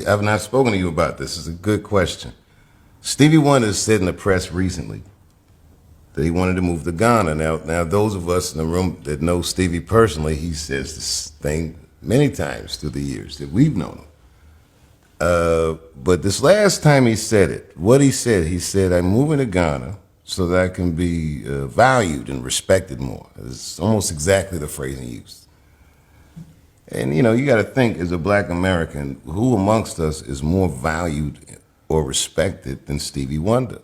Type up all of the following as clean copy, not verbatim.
I've not spoken to you about this. It's a good question. Stevie Wonder said in the press recently that he wanted to move to Ghana. Now, those of us in the room that know Stevie personally, he says this thing many times through the years that we've known him. But this last time he said it, he said, I'm moving to Ghana so that I can be valued and respected more. It's almost exactly the phrase he used. And, you got to think, as a black American, who amongst us is more valued or respected than Stevie Wonder?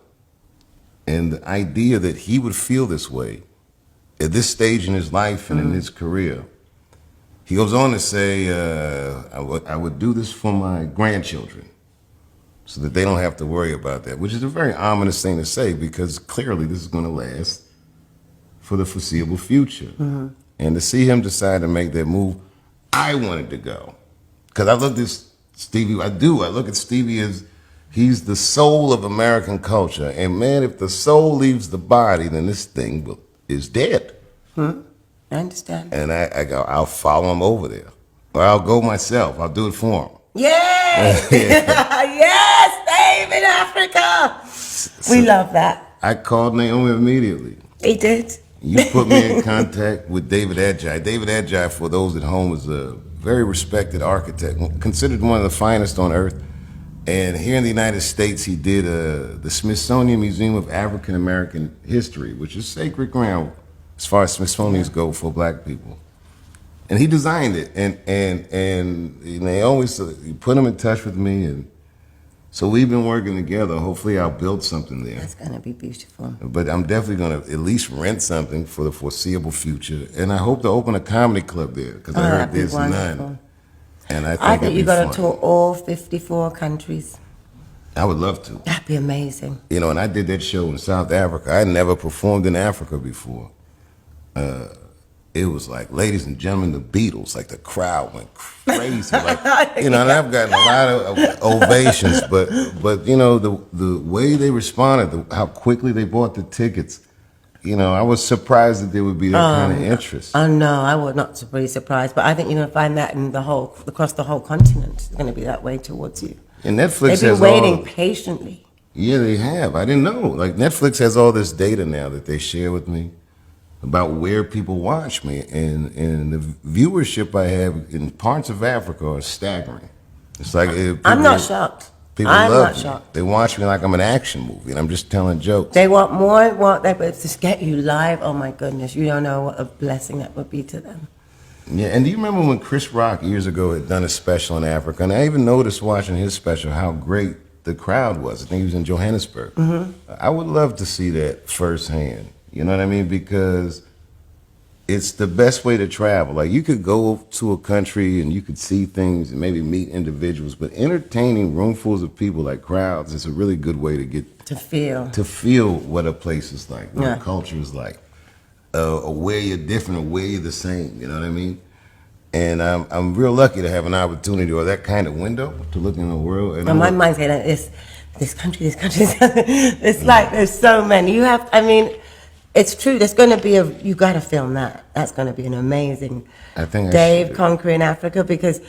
And the idea that he would feel this way at this stage in his life and in his career, he goes on to say, I would do this for my grandchildren so that they don't have to worry about that, which is a very ominous thing to say because clearly this is going to last for the foreseeable future. Mm-hmm. And to see him decide to make that move, I wanted to go. Because I look at Stevie, I look at Stevie as he's the soul of American culture. And man, if the soul leaves the body, then this thing is dead. Hmm. I understand. And I go, I'll follow him over there. Or I'll go myself. I'll do it for him. Yes! Yes, Dave in Africa! We love that. I called Naomi immediately. He did. You put me in contact with David Adjaye. David Adjaye, for those at home, is a very respected architect, considered one of the finest on earth. And here in the United States, he did the Smithsonian Museum of African American History, which is sacred ground as far as Smithsonians go for black people. And he designed it, and Naomi put him in touch with me, and so we've been working together. Hopefully I'll build something there. That's going to be beautiful. But I'm definitely going to at least rent something for the foreseeable future. And I hope to open a comedy club there, because I heard there's none. And I think you got to tour all 54 countries. I would love to. That'd be amazing. And I did that show in South Africa. I had never performed in Africa before. It was like, ladies and gentlemen, the Beatles, like the crowd went crazy. And I've gotten a lot of ovations, but the way they responded, how quickly they bought the tickets, I was surprised that there would be that kind of interest. Oh no, I was not really surprised, but I think you're going to find that across the whole continent. It's going to be that way towards you. And Netflix They've been waiting patiently. Yeah, they have. I didn't know. Like Netflix has all this data now that they share with me about where people watch me, and the viewership I have in parts of Africa are staggering. It's like I'm not shocked. People love me. They watch me like I'm an action movie, and I'm just telling jokes. They want more, but to get you live. Oh my goodness, you don't know what a blessing that would be to them. Yeah, and do you remember when Chris Rock years ago had done a special in Africa? And I even noticed watching his special how great the crowd was. I think he was in Johannesburg. Mm-hmm. I would love to see that firsthand. You know what I mean? Because it's the best way to travel. Like, you could go to a country and you could see things and maybe meet individuals, but entertaining roomfuls of people, like crowds, is a really good way to get to feel what a place is like, what a culture is like, where you're different or where you're the same. You know what I mean? And I'm real lucky to have an opportunity or that kind of window to look in the world. And my mind's saying this country. It's like there's so many. It's true. There's going to be you got to film that. That's going to be an amazing Dave conquering Africa, because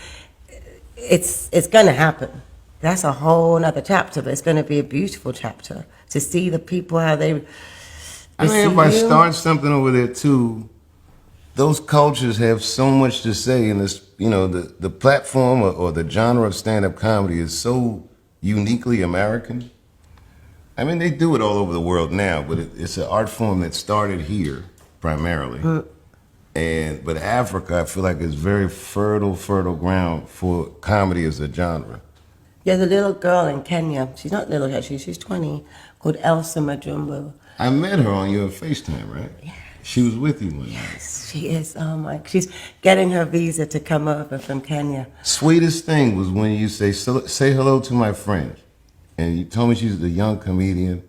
it's going to happen. That's a whole other chapter, but it's going to be a beautiful chapter to see the people, how they if I start something over there too, those cultures have so much to say in this, the platform or the genre of stand-up comedy is so uniquely American. I mean, they do it all over the world now, but it's an art form that started here primarily. But Africa, I feel like, is very fertile ground for comedy as a genre. There's a little girl in Kenya. She's not little yet. She's 20, called Elsa Majumbo. I met her on your FaceTime, right? Yeah. She was with you one night. Yes, she is. Oh my! She's getting her visa to come over from Kenya. Sweetest thing was when you say hello to my friend. And you told me she's a young comedian.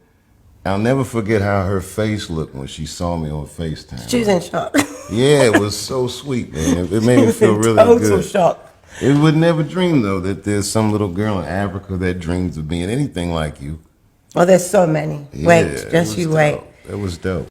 I'll never forget how her face looked when she saw me on FaceTime. She was in shock. Yeah, it was so sweet, man. It made me feel really good. Total shock. It would never dream, though, that there's some little girl in Africa that dreams of being anything like you. Oh, there's so many. Yeah, wait, just you wait. It was dope.